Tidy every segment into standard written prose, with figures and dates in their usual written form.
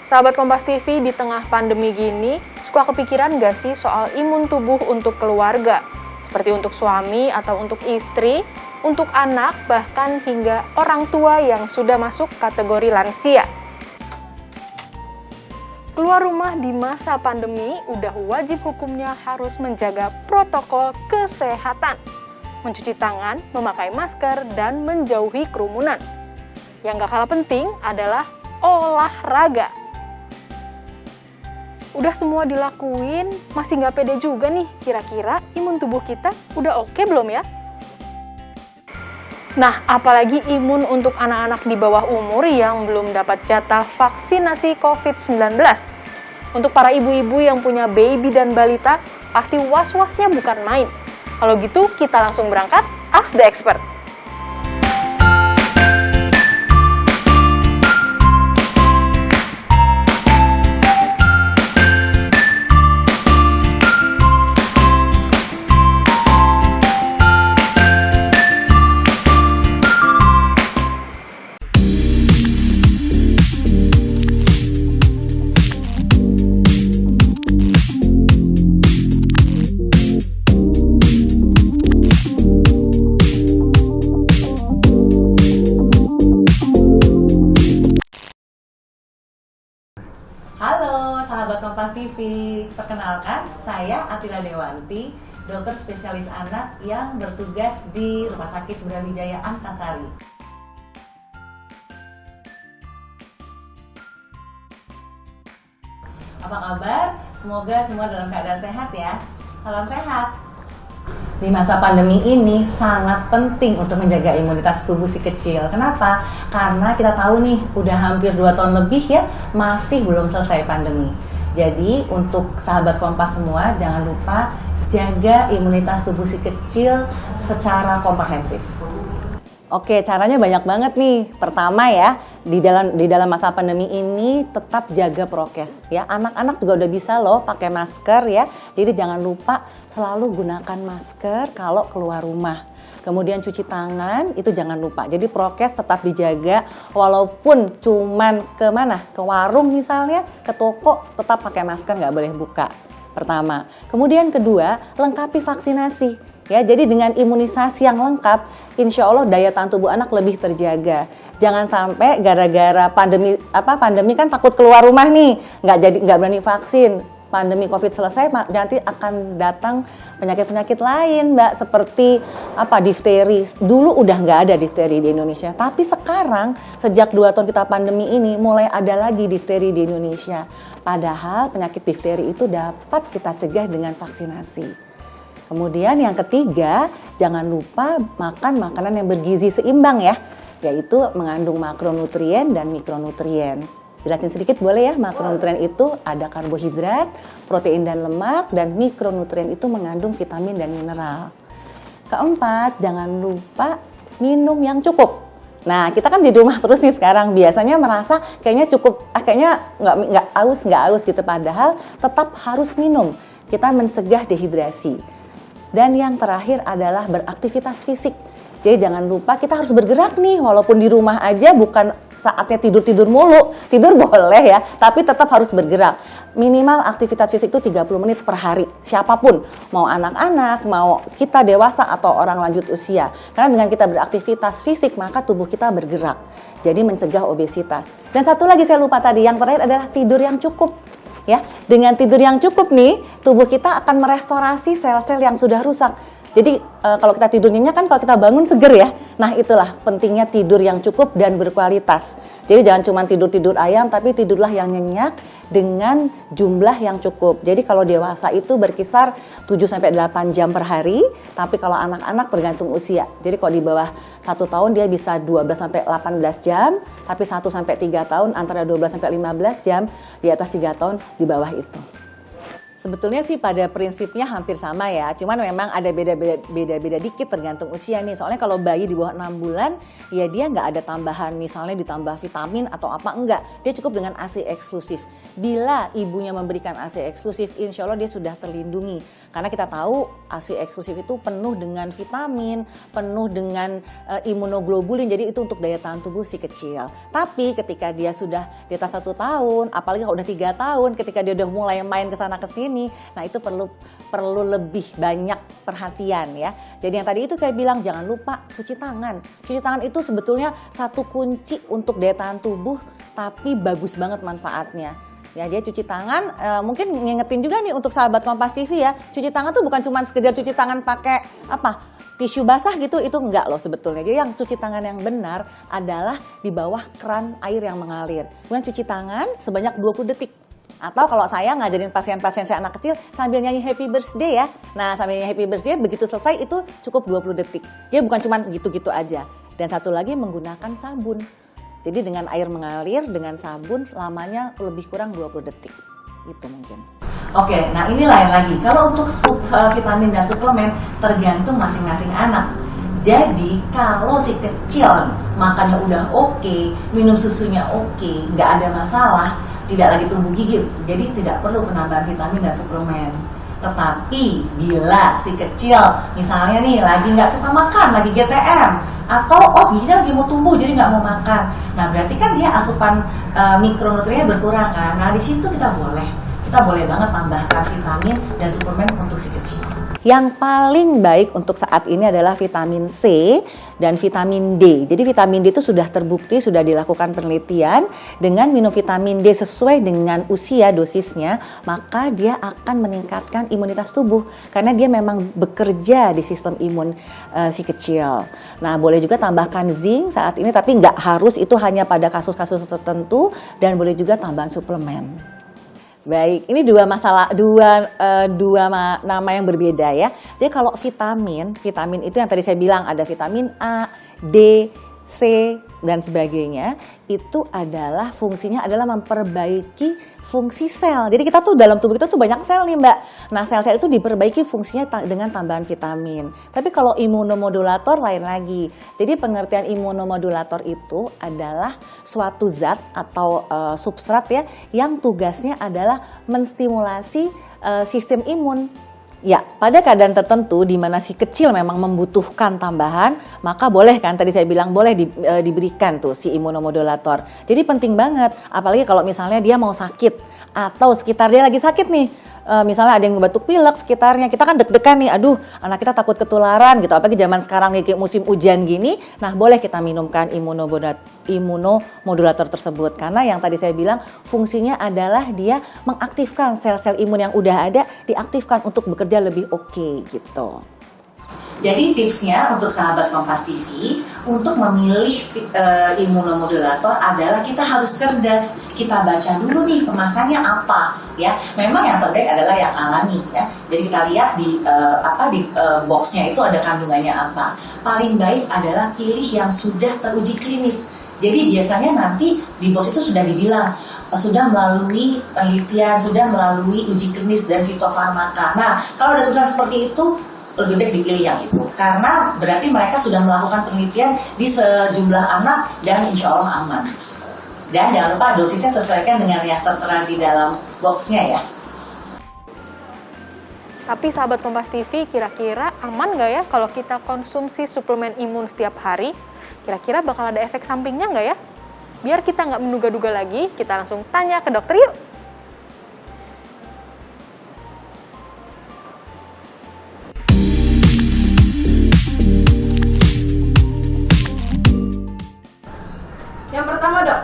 Sahabat Kompas TV, di tengah pandemi gini, suka kepikiran gak sih soal imun tubuh untuk keluarga? Seperti untuk suami atau untuk istri, untuk anak, bahkan hingga orang tua yang sudah masuk kategori lansia. Keluar rumah di masa pandemi udah wajib hukumnya harus menjaga protokol kesehatan. Mencuci tangan, memakai masker, dan menjauhi kerumunan. Yang gak kalah penting adalah olahraga. Udah semua dilakuin, masih nggak pede juga nih, kira-kira imun tubuh kita udah oke belum ya? Nah, apalagi imun untuk anak-anak di bawah umur yang belum dapat jatah vaksinasi COVID-19. Untuk para ibu-ibu yang punya baby dan balita, pasti was-wasnya bukan main. Kalau gitu, kita langsung berangkat, Ask the Expert. Halo sahabat Kompas TV, perkenalkan saya Atila Dewanti, dokter spesialis anak yang bertugas di Rumah Sakit Brawijaya Antasari. Apa kabar? Semoga semua dalam keadaan sehat ya. Salam sehat. Di masa pandemi ini sangat penting untuk menjaga imunitas tubuh si kecil. Kenapa? Karena kita tahu nih, udah hampir 2 tahun lebih ya, masih belum selesai pandemi. Jadi untuk sahabat Kompas semua, jangan lupa jaga imunitas tubuh si kecil secara komprehensif. Oke, caranya banyak banget nih. Pertama ya, di dalam masa pandemi ini tetap jaga prokes ya. Anak-anak juga udah bisa loh pakai masker ya. Jadi jangan lupa selalu gunakan masker kalau keluar rumah. Kemudian cuci tangan itu jangan lupa. Jadi prokes tetap dijaga walaupun cuman ke mana? Ke warung misalnya, ke toko tetap pakai masker, nggak boleh buka. Pertama. Kemudian kedua, lengkapi vaksinasi. Ya, jadi dengan imunisasi yang lengkap, insya Allah daya tahan tubuh anak lebih terjaga. Jangan sampai gara-gara pandemi kan takut keluar rumah nih, nggak berani vaksin. Pandemi COVID selesai, nanti akan datang penyakit-penyakit lain, Mbak, seperti difteri. Dulu udah nggak ada difteri di Indonesia, tapi sekarang sejak 2 tahun kita pandemi ini mulai ada lagi difteri di Indonesia. Padahal penyakit difteri itu dapat kita cegah dengan vaksinasi. Kemudian yang ketiga, jangan lupa makan makanan yang bergizi seimbang ya, yaitu mengandung makronutrien dan mikronutrien. Jelasin sedikit boleh ya, makronutrien itu ada karbohidrat, protein dan lemak, dan mikronutrien itu mengandung vitamin dan mineral. Keempat, jangan lupa minum yang cukup. Nah, kita kan di rumah terus nih sekarang, biasanya merasa kayaknya cukup, kayaknya nggak aus gitu, padahal tetap harus minum. Kita mencegah dehidrasi. Dan yang terakhir adalah beraktivitas fisik. Jadi jangan lupa kita harus bergerak nih, walaupun di rumah aja bukan saatnya tidur mulu. Tidur boleh ya, tapi tetap harus bergerak. Minimal aktivitas fisik itu 30 menit per hari, siapapun. Mau anak-anak, mau kita dewasa atau orang lanjut usia. Karena dengan kita beraktivitas fisik, maka tubuh kita bergerak. Jadi mencegah obesitas. Dan satu lagi saya lupa tadi, yang terakhir adalah tidur yang cukup. Ya, dengan tidur yang cukup nih, tubuh kita akan merestorasi sel-sel yang sudah rusak. Jadi kalau kita tidur nyenyak kan kalau kita bangun seger ya. Nah, itulah pentingnya tidur yang cukup dan berkualitas. Jadi jangan cuma tidur ayam, tapi tidurlah yang nyenyak dengan jumlah yang cukup. Jadi kalau dewasa itu berkisar 7-8 jam per hari, tapi kalau anak-anak bergantung usia. Jadi kalau di bawah 1 tahun dia bisa 12-18 jam, tapi 1-3 tahun antara 12-15 jam, di atas 3 tahun di bawah itu. Sebetulnya sih pada prinsipnya hampir sama ya, cuman memang ada beda-beda dikit tergantung usia nih. Soalnya kalau bayi di bawah 6 bulan, ya dia nggak ada tambahan, misalnya ditambah vitamin atau apa, enggak. Dia cukup dengan ASI eksklusif. Bila ibunya memberikan ASI eksklusif, insya Allah dia sudah terlindungi. Karena kita tahu ASI eksklusif itu penuh dengan vitamin, penuh dengan imunoglobulin, jadi itu untuk daya tahan tubuh si kecil. Tapi ketika dia sudah di atas 1 tahun, apalagi kalau udah 3 tahun, ketika dia udah mulai main ke sana ke sini, nah itu perlu lebih banyak perhatian ya. Jadi yang tadi itu saya bilang jangan lupa cuci tangan. Cuci tangan itu sebetulnya satu kunci untuk daya tahan tubuh, tapi bagus banget manfaatnya. Ya, dia cuci tangan, mungkin ngingetin juga nih untuk sahabat Kompas TV ya. Cuci tangan tuh bukan cuma sekedar cuci tangan pakai tisu basah gitu, itu enggak loh sebetulnya. Jadi yang cuci tangan yang benar adalah di bawah keran air yang mengalir. Kemudian cuci tangan sebanyak 20 detik. Atau kalau saya ngajarin pasien-pasien saya anak kecil sambil nyanyi happy birthday ya. Nah sambil nyanyi happy birthday begitu selesai itu cukup 20 detik. Jadi bukan cuma gitu-gitu aja. Dan satu lagi menggunakan sabun. Jadi dengan air mengalir, dengan sabun lamanya lebih kurang 20 detik. Itu mungkin. Oke, nah ini lain lagi. Kalau untuk vitamin dan suplemen tergantung masing-masing anak. Jadi kalau si kecil makannya udah oke, minum susunya oke, nggak ada masalah, tidak lagi tumbuh gigit, jadi tidak perlu penambahan vitamin dan suplemen. Tetapi bila si kecil misalnya nih lagi nggak suka makan, lagi GTM, atau giginya lagi mau tumbuh jadi nggak mau makan, nah berarti kan dia asupan mikronutriennya berkurang kan. Nah di situ kita boleh banget tambahkan vitamin dan suplemen untuk si kecil. Yang paling baik untuk saat ini adalah vitamin C dan vitamin D. Jadi vitamin D itu sudah terbukti, sudah dilakukan penelitian dengan minum vitamin D sesuai dengan usia dosisnya, maka dia akan meningkatkan imunitas tubuh karena dia memang bekerja di sistem imun si kecil. Nah, boleh juga tambahkan zinc saat ini, tapi nggak harus, itu hanya pada kasus-kasus tertentu, dan boleh juga tambahan suplemen. Baik, ini dua nama yang berbeda ya. Jadi kalau vitamin itu yang tadi saya bilang ada vitamin A, D, C dan sebagainya, itu adalah fungsinya adalah memperbaiki fungsi sel. Jadi kita tuh dalam tubuh kita tuh banyak sel nih Mbak. Nah sel-sel itu diperbaiki fungsinya dengan tambahan vitamin. Tapi kalau imunomodulator lain lagi. Jadi pengertian imunomodulator itu adalah suatu zat atau substrat ya yang tugasnya adalah menstimulasi sistem imun. Ya, pada keadaan tertentu di mana si kecil memang membutuhkan tambahan, maka boleh kan tadi saya bilang boleh diberikan tuh si imunomodulator. Jadi penting banget, apalagi kalau misalnya dia mau sakit atau sekitar dia lagi sakit nih. Misalnya ada yang batuk pilek sekitarnya, kita kan deg-degan nih, aduh anak kita takut ketularan gitu, apalagi zaman sekarang nih kayak musim hujan gini, nah boleh kita minumkan imunomodulator tersebut, karena yang tadi saya bilang fungsinya adalah dia mengaktifkan sel-sel imun yang udah ada, diaktifkan untuk bekerja lebih oke gitu. Jadi tipsnya untuk sahabat Kompas TV untuk memilih imunomodulator adalah kita harus cerdas. Kita baca dulu nih kemasannya apa ya. Memang yang terbaik adalah yang alami ya. Jadi kita lihat di boxnya itu ada kandungannya apa. Paling baik adalah pilih yang sudah teruji klinis. Jadi biasanya nanti di box itu sudah dibilang sudah melalui penelitian, sudah melalui uji klinis dan fitofarmaka. Nah, kalau ada tulisan seperti itu lebih baik dipilih yang itu karena berarti mereka sudah melakukan penelitian di sejumlah anak dan insya Allah aman. Dan jangan lupa dosisnya sesuaikan dengan yang tertera di dalam boxnya ya. Tapi sahabat Kompas TV, kira-kira aman nggak ya kalau kita konsumsi suplemen imun setiap hari? Kira-kira bakal ada efek sampingnya nggak ya? Biar kita nggak menduga-duga lagi, kita langsung tanya ke dokter yuk. Yang pertama dok,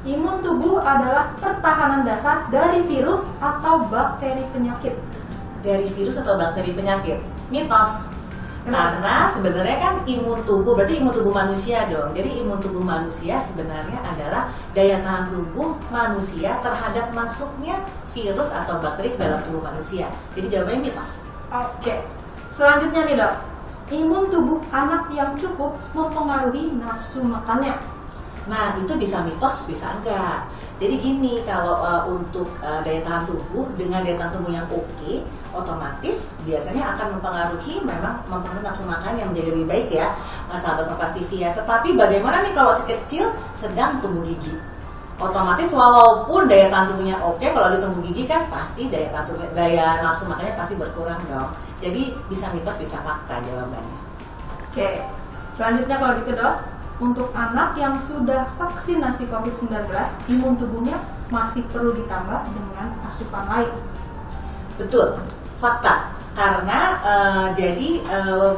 imun tubuh adalah pertahanan dasar dari virus atau bakteri penyakit. Dari virus atau bakteri penyakit? Mitos. Karena sebenarnya kan imun tubuh, berarti imun tubuh manusia dong. Jadi imun tubuh manusia sebenarnya adalah daya tahan tubuh manusia terhadap masuknya virus atau bakteri ke dalam tubuh manusia. Jadi jawabannya mitos. Oke, selanjutnya nih dok, imun tubuh anak yang cukup mempengaruhi nafsu makannya. Nah itu bisa mitos, bisa enggak. Jadi gini, kalau untuk daya tahan tubuh dengan daya tahan tubuh yang oke, otomatis biasanya akan mempengaruhi nafsu makan yang menjadi lebih baik ya, sahabat Kompas TV ya. Tetapi bagaimana nih kalau si kecil sedang tumbuh gigi? Otomatis walaupun daya tahan tubuhnya oke, kalau di tumbuh gigi kan pasti daya nafsu makannya pasti berkurang dong. Jadi bisa mitos bisa fakta jawabannya. Oke, selanjutnya kalau gitu dok, untuk anak yang sudah vaksinasi COVID-19, imun tubuhnya masih perlu ditambah dengan asupan lain. Betul, fakta. Karena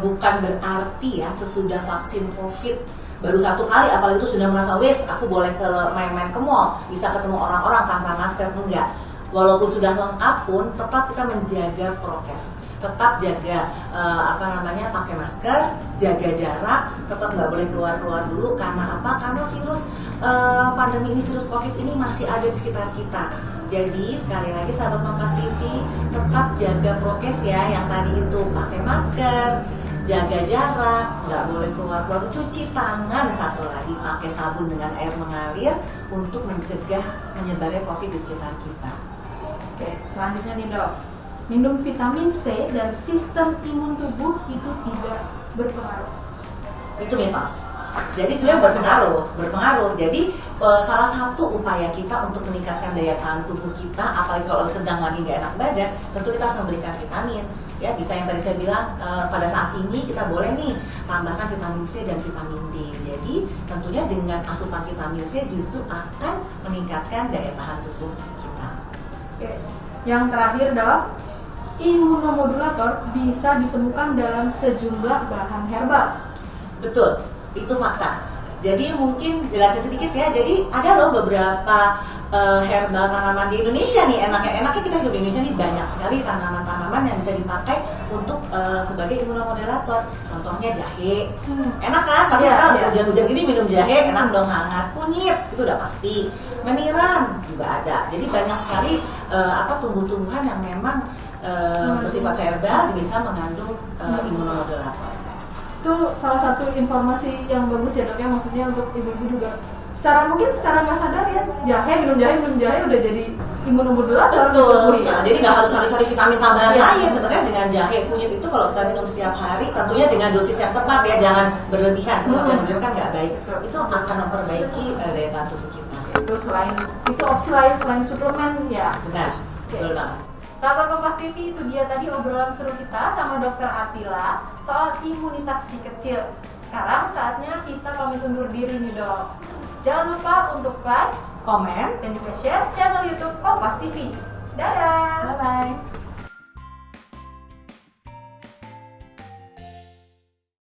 bukan berarti ya sesudah vaksin COVID baru 1 kali, apalagi itu sudah merasa aku boleh main-main ke mall, bisa ketemu orang-orang tanpa masker, enggak. Walaupun sudah lengkap pun tetap kita menjaga prokes, tetap jaga pakai masker, jaga jarak, tetap nggak boleh keluar dulu. Karena apa? Karena virus pandemi ini, virus COVID ini masih ada di sekitar kita. Jadi sekali lagi sahabat Kompas TV, tetap jaga prokes ya, yang tadi itu pakai masker, jaga jarak, nggak boleh keluar, cuci tangan, satu lagi pakai sabun dengan air mengalir untuk mencegah menyebarnya COVID di sekitar kita. Oke, selanjutnya nih dok, minum vitamin C dan sistem imun tubuh itu tidak berpengaruh. Itu mitos. Jadi sebenarnya berpengaruh. Jadi salah satu upaya kita untuk meningkatkan daya tahan tubuh kita, apalagi kalau sedang lagi nggak enak badan, tentu kita harus memberikan vitamin. Ya, bisa yang tadi saya bilang, pada saat ini kita boleh nih tambahkan vitamin C dan vitamin D. Jadi tentunya dengan asupan vitamin C justru akan meningkatkan daya tahan tubuh kita. Oke, yang terakhir dok, imunomodulator bisa ditemukan dalam sejumlah bahan herbal. Betul, itu fakta. Jadi mungkin jelasin sedikit ya. Jadi ada loh beberapa herbal tanaman di Indonesia nih. Enaknya kita di Indonesia nih banyak sekali tanaman-tanaman yang bisa dipakai untuk sebagai imunomodulator. Contohnya jahe. Enak kan? Pasti kita hujan-hujan gini minum jahe, enak dong, hangat. Kunyit itu udah pasti. Meniran juga ada. Jadi banyak sekali tumbuh-tumbuhan yang memang bersifat herbal bisa mengandung imunomodulator. Itu salah satu informasi yang bagus ya dok ya, maksudnya untuk ibu-ibu juga secara nggak sadar ya, minum jahe udah jadi imunomodulator. Betul. Nah, jadi nggak harus cari-cari vitamin tambahan lain. Sebenarnya dengan jahe kunyit itu kalau kita minum setiap hari, tentunya dengan dosis yang tepat ya, jangan berlebihan. Sesuatu yang berlebihan kan nggak baik. Itu akan memperbaiki daya tahan tubuh kita. Itu opsi lain selain suplemen ya. Benar, betul banget. Sahabat Kompas TV, itu dia tadi obrolan seru kita sama Dokter Atila soal imunitas si kecil. Sekarang saatnya kita pamit undur diri nih dok. Jangan lupa untuk like, Komen, dan juga share channel YouTube Kompas TV. Dadah. bye-bye.